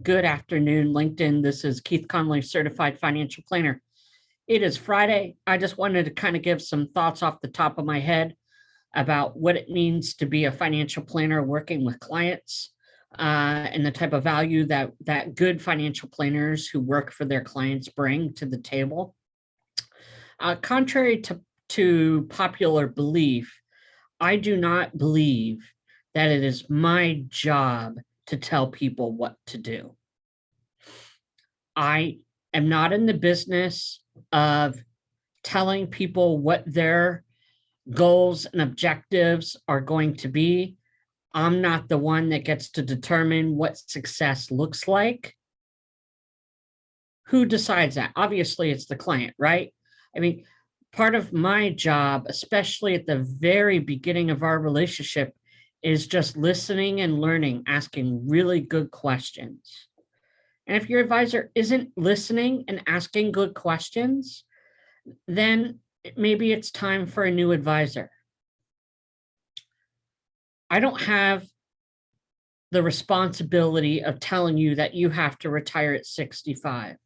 Good afternoon, LinkedIn. This is Keith Conley, certified financial planner. It is Friday. I just wanted to kind of give some thoughts off the top of my head about what it means to be a financial planner working with clients, and the type of value that good financial planners who work for their clients bring to the table. Contrary to popular belief, I do not believe that it is my job to tell people what to do. I am not in the business of telling people what their goals and objectives are going to be. I'm not the one that gets to determine what success looks like. Who decides that? Obviously, it's the client, right? I mean, part of my job, especially at the very beginning of our relationship, is just listening and learning, asking really good questions. And if your advisor isn't listening and asking good questions, then maybe it's time for a new advisor. I don't have the responsibility of telling you that you have to retire at 65.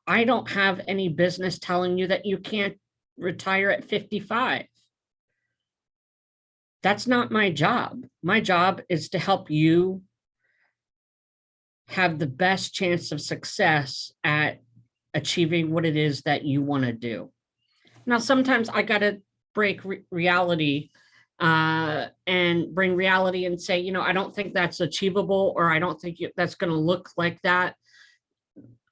I don't have any business telling you that you can't retire at 55. That's not my job. My job is to help you have the best chance of success at achieving what it is that you want to do. Now, sometimes I got to break reality and bring reality and say, I don't think that's achievable, or I don't think that's going to look like that,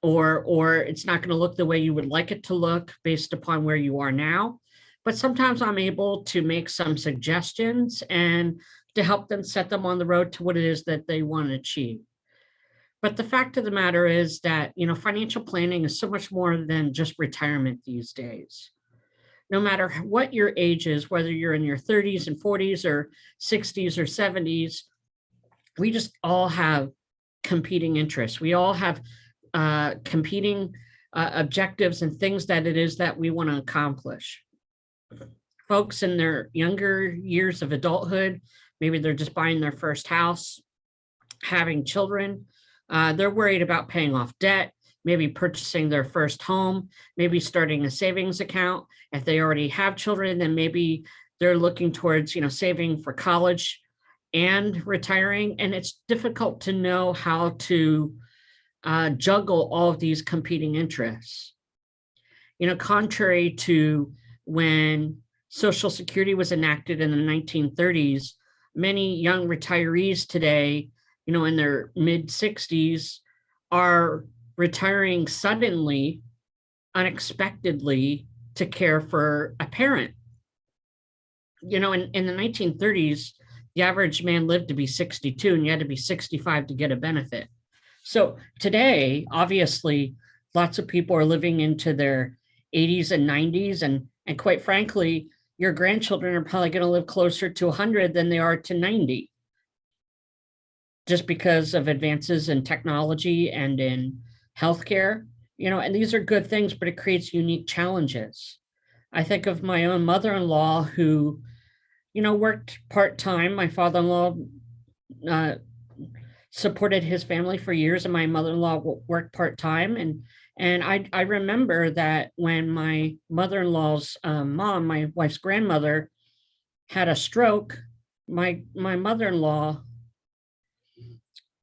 or it's not going to look the way you would like it to look based upon where you are now. But sometimes I'm able to make some suggestions and to help them set them on the road to what it is that they want to achieve. But the fact of the matter is that, financial planning is so much more than just retirement these days. No matter what your age is, whether you're in your 30s and 40s or 60s or 70s, we just all have competing interests. We all have competing objectives and things that it is that we want to accomplish. Folks in their younger years of adulthood, maybe they're just buying their first house, having children. They're worried about paying off debt, maybe purchasing their first home, maybe starting a savings account. If they already have children, then maybe they're looking towards, saving for college and retiring. And it's difficult to know how to juggle all of these competing interests. Contrary to when Social Security was enacted in the 1930s, many young retirees today, in their mid 60s, are retiring suddenly, unexpectedly, to care for a parent. In the 1930s, the average man lived to be 62, and you had to be 65 to get a benefit. So today, obviously, lots of people are living into their 80s and 90s, and quite frankly, your grandchildren are probably going to live closer to 100 than they are to 90, just because of advances in technology and in healthcare. And these are good things, but it creates unique challenges. I think of my own mother-in-law who, worked part-time. My father-in-law supported his family for years, and my mother-in-law worked part-time. And I remember that when my mother-in-law's mom, my wife's grandmother, had a stroke, my mother-in-law,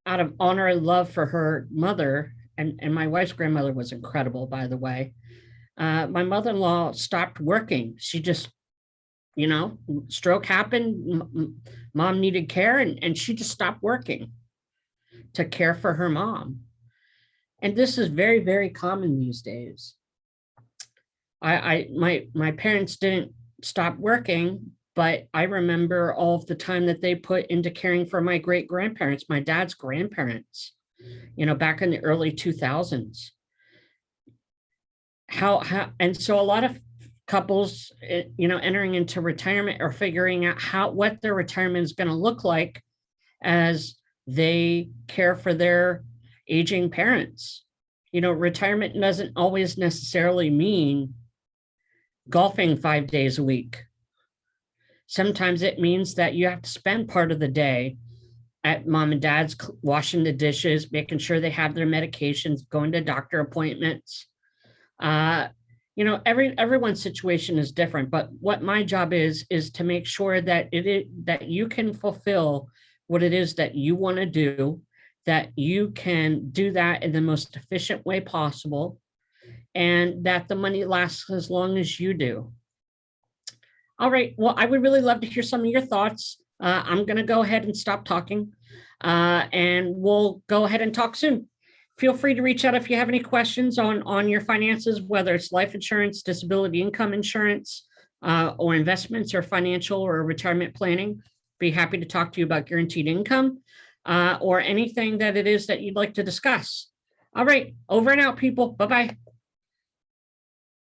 out of honor and love for her mother, and my wife's grandmother was incredible, by the way, my mother-in-law stopped working. She just, stroke happened, mom needed care, and she just stopped working to care for her mom. And this is very, very common these days. My parents didn't stop working, but I remember all of the time that they put into caring for my great grandparents, my dad's grandparents, back in the early 2000s. And so a lot of couples, entering into retirement are figuring out what their retirement is going to look like as they care for their aging parents. Retirement doesn't always necessarily mean golfing 5 days a week. Sometimes it means that you have to spend part of the day at mom and dad's, washing the dishes, making sure they have their medications, going to doctor appointments. Uh, everyone's situation is different, but what my job is to make sure that that you can fulfill what it is that you want to do, that you can do that in the most efficient way possible, and that the money lasts as long as you do. All right. Well, I would really love to hear some of your thoughts. I'm going to go ahead and stop talking, and we'll go ahead and talk soon. Feel free to reach out if you have any questions on your finances, whether it's life insurance, disability income insurance, or investments or financial or retirement planning. Be happy to talk to you about guaranteed income, or anything that it is that you'd like to discuss. All right. Over and out, people. Bye-bye.